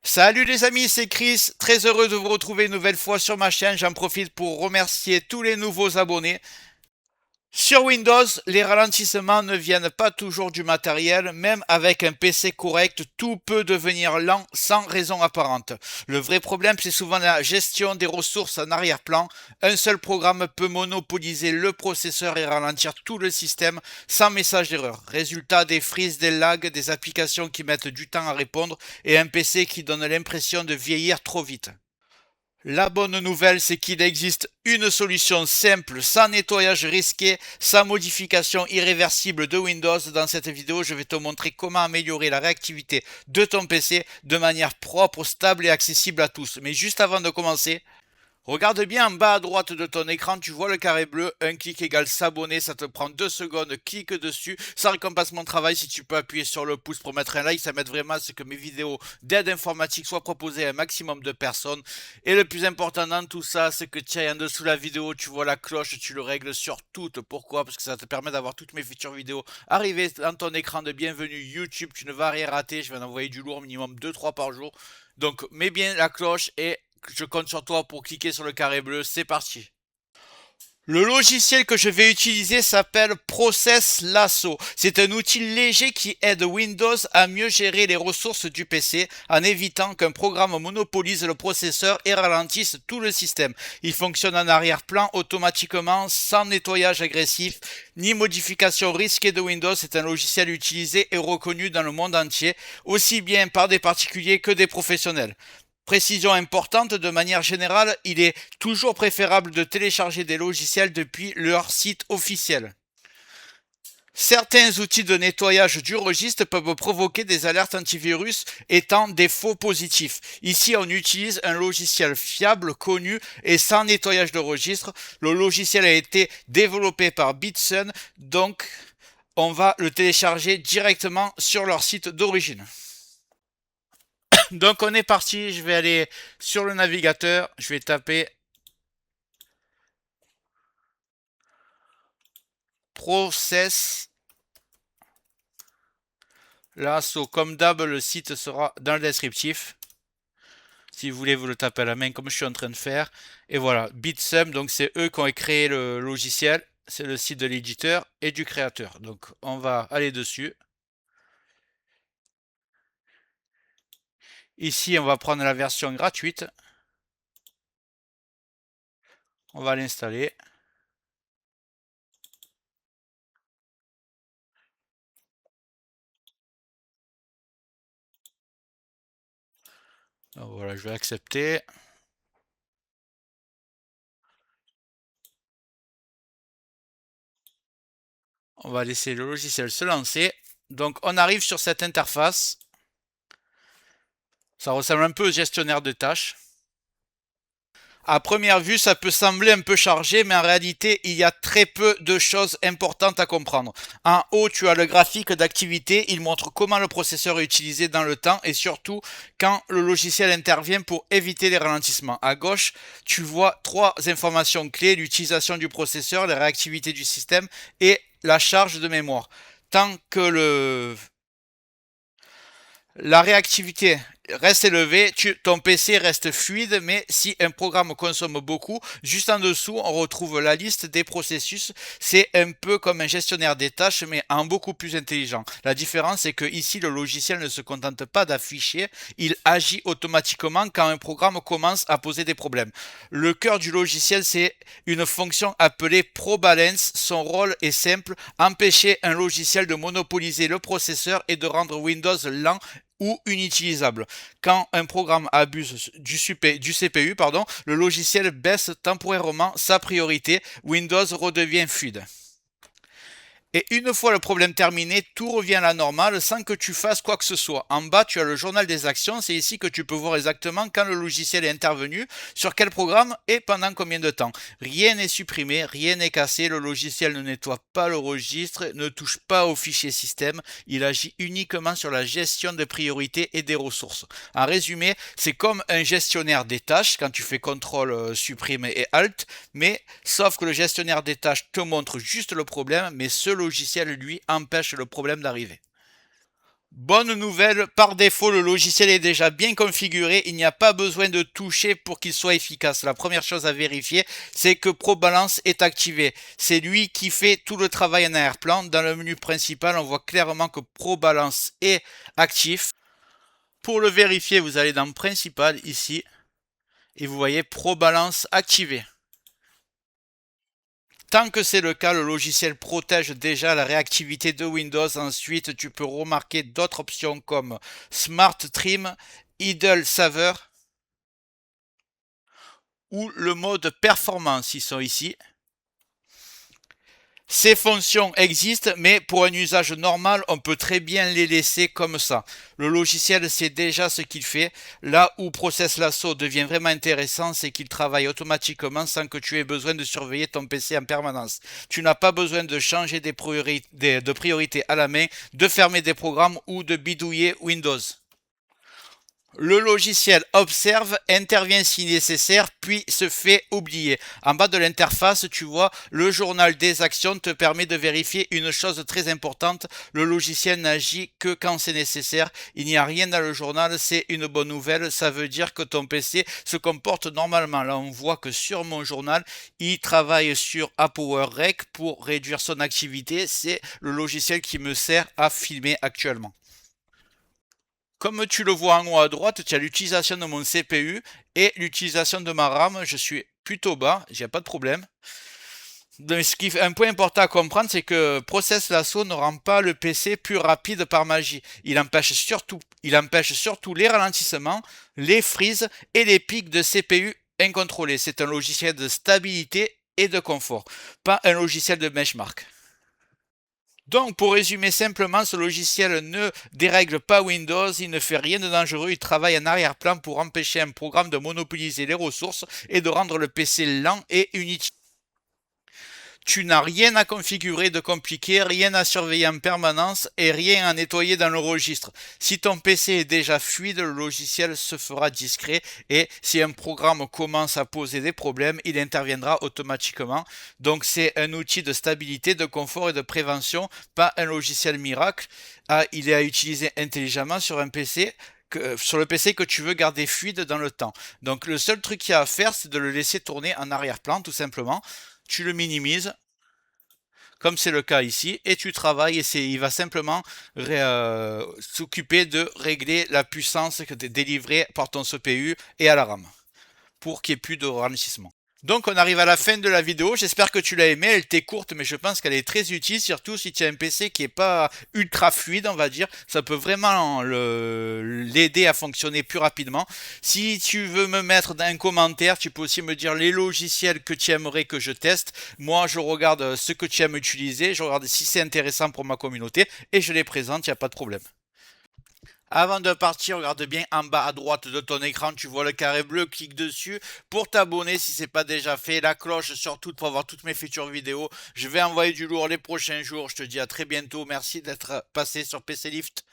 Salut les amis, c'est Chris, très heureux de vous retrouver une nouvelle fois sur ma chaîne. J'en profite pour remercier tous les nouveaux abonnés. Sur Windows, les ralentissements ne viennent pas toujours du matériel, même avec un PC correct, tout peut devenir lent sans raison apparente. Le vrai problème, c'est souvent la gestion des ressources en arrière-plan. Un seul programme peut monopoliser le processeur et ralentir tout le système sans message d'erreur. Résultat, des freezes, des lags, des applications qui mettent du temps à répondre et un PC qui donne l'impression de vieillir trop vite. La bonne nouvelle, c'est qu'il existe une solution simple, sans nettoyage risqué, sans modification irréversible de Windows. Dans cette vidéo, je vais te montrer comment améliorer la réactivité de ton PC de manière propre, stable et accessible à tous. Mais juste avant de commencer, regarde bien en bas à droite de ton écran, tu vois le carré bleu, un clic égale s'abonner, ça te prend 2 secondes, clique dessus, ça récompense mon travail. Si tu peux appuyer sur le pouce pour mettre un like, ça m'aide vraiment à ce que mes vidéos d'aide informatique soient proposées à un maximum de personnes. Et le plus important dans tout ça, c'est que tiens, en dessous de la vidéo, tu vois la cloche, tu le règles sur toutes. Pourquoi? Parce que ça te permet d'avoir toutes mes futures vidéos arriver dans ton écran de bienvenue YouTube, tu ne vas rien rater, je vais en envoyer du lourd, minimum 2-3 par jour. Donc mets bien la cloche et je compte sur toi pour cliquer sur le carré bleu. C'est parti. Le logiciel que je vais utiliser s'appelle Process Lasso. C'est un outil léger qui aide Windows à mieux gérer les ressources du PC en évitant qu'un programme monopolise le processeur et ralentisse tout le système. Il fonctionne en arrière-plan automatiquement sans nettoyage agressif ni modification risquée de Windows. C'est un logiciel utilisé et reconnu dans le monde entier, aussi bien par des particuliers que des professionnels. Précision importante, de manière générale, il est toujours préférable de télécharger des logiciels depuis leur site officiel. Certains outils de nettoyage du registre peuvent provoquer des alertes antivirus étant des faux positifs. Ici, on utilise un logiciel fiable, connu et sans nettoyage de registre. Le logiciel a été développé par Bitsun, donc on va le télécharger directement sur leur site d'origine. Donc on est parti, je vais aller sur le navigateur, je vais taper Process Lasso. Comme d'hab, le site sera dans le descriptif. Si vous voulez, vous le tapez à la main comme je suis en train de faire. Et voilà, Bitsum, donc c'est eux qui ont créé le logiciel. C'est le site de l'éditeur et du créateur. Donc on va aller dessus. Ici, on va prendre la version gratuite. On va l'installer. Donc voilà, je vais accepter. On va laisser le logiciel se lancer. Donc on arrive sur cette interface. Ça ressemble un peu au gestionnaire de tâches. À première vue, ça peut sembler un peu chargé, mais en réalité, il y a très peu de choses importantes à comprendre. En haut, tu as le graphique d'activité. Il montre comment le processeur est utilisé dans le temps et surtout quand le logiciel intervient pour éviter les ralentissements. À gauche, tu vois trois informations clés: l'utilisation du processeur, la réactivité du système et la charge de mémoire. Tant que la réactivité reste élevée, ton PC reste fluide, mais si un programme consomme beaucoup, juste en dessous, on retrouve la liste des processus. C'est un peu comme un gestionnaire des tâches, mais en beaucoup plus intelligent. La différence, c'est que ici, le logiciel ne se contente pas d'afficher, il agit automatiquement quand un programme commence à poser des problèmes. Le cœur du logiciel, c'est une fonction appelée ProBalance. Son rôle est simple: empêcher un logiciel de monopoliser le processeur et de rendre Windows lent ou inutilisable. Quand un programme abuse du CPU, le logiciel baisse temporairement sa priorité. Windows redevient fluide. Et une fois le problème terminé, tout revient à la normale sans que tu fasses quoi que ce soit. En bas, tu as le journal des actions. C'est ici que tu peux voir exactement quand le logiciel est intervenu, sur quel programme et pendant combien de temps. Rien n'est supprimé, rien n'est cassé. Le logiciel ne nettoie pas le registre, ne touche pas au fichier système. Il agit uniquement sur la gestion des priorités et des ressources. En résumé, c'est comme un gestionnaire des tâches quand tu fais CTRL, supprime et Alt, mais sauf que le gestionnaire des tâches te montre juste le problème, mais ce logiciel, lui, empêche le problème d'arriver. Bonne nouvelle, par défaut, le logiciel est déjà bien configuré. Il n'y a pas besoin de toucher pour qu'il soit efficace. La première chose à vérifier, c'est que ProBalance est activé. C'est lui qui fait tout le travail en arrière-plan. Dans le menu principal, on voit clairement que ProBalance est actif. Pour le vérifier, vous allez dans Principal ici et vous voyez ProBalance activé. Tant que c'est le cas, le logiciel protège déjà la réactivité de Windows. Ensuite, tu peux remarquer d'autres options comme Smart Trim, Idle Saver ou le mode performance. Ils sont ici. Ces fonctions existent, mais pour un usage normal, on peut très bien les laisser comme ça. Le logiciel sait déjà ce qu'il fait. Là où Process Lasso devient vraiment intéressant, c'est qu'il travaille automatiquement sans que tu aies besoin de surveiller ton PC en permanence. Tu n'as pas besoin de changer des priorités à la main, de fermer des programmes ou de bidouiller Windows. Le logiciel observe, intervient si nécessaire, puis se fait oublier. En bas de l'interface, tu vois, le journal des actions te permet de vérifier une chose très importante. Le logiciel n'agit que quand c'est nécessaire. Il n'y a rien dans le journal, c'est une bonne nouvelle. Ça veut dire que ton PC se comporte normalement. Là, on voit que sur mon journal, il travaille sur ApowerRec pour réduire son activité. C'est le logiciel qui me sert à filmer actuellement. Comme tu le vois en haut à droite, tu as l'utilisation de mon CPU et l'utilisation de ma RAM. Je suis plutôt bas, il n'y a pas de problème. Donc, un point important à comprendre, c'est que Process Lasso ne rend pas le PC plus rapide par magie. Il empêche surtout les ralentissements, les freezes et les pics de CPU incontrôlés. C'est un logiciel de stabilité et de confort, pas un logiciel de benchmark. Donc, pour résumer simplement, ce logiciel ne dérègle pas Windows, il ne fait rien de dangereux, il travaille en arrière-plan pour empêcher un programme de monopoliser les ressources et de rendre le PC lent et inutile. Tu n'as rien à configurer de compliqué, rien à surveiller en permanence et rien à nettoyer dans le registre. Si ton PC est déjà fluide, le logiciel se fera discret et si un programme commence à poser des problèmes, il interviendra automatiquement. Donc c'est un outil de stabilité, de confort et de prévention, pas un logiciel miracle. Il est à utiliser intelligemment sur un PC sur le PC que tu veux garder fluide dans le temps. Donc le seul truc qu'il y a à faire, c'est de le laisser tourner en arrière-plan, tout simplement. Tu le minimises, comme c'est le cas ici, et tu travailles et il va simplement s'occuper de régler la puissance que tu es délivrée par ton CPU et à la RAM pour qu'il n'y ait plus de ralentissement. Donc on arrive à la fin de la vidéo, j'espère que tu l'as aimée, elle était courte mais je pense qu'elle est très utile, surtout si tu as un PC qui est pas ultra fluide on va dire, ça peut vraiment l'aider à fonctionner plus rapidement. Si tu veux me mettre dans un commentaire, tu peux aussi me dire les logiciels que tu aimerais que je teste. Moi je regarde ce que tu aimes utiliser, je regarde si c'est intéressant pour ma communauté et je les présente, il n'y a pas de problème. Avant de partir, regarde bien en bas à droite de ton écran, tu vois le carré bleu, clique dessus pour t'abonner si ce n'est pas déjà fait, la cloche surtout pour voir toutes mes futures vidéos. Je vais envoyer du lourd les prochains jours, je te dis à très bientôt, merci d'être passé sur PC Lift.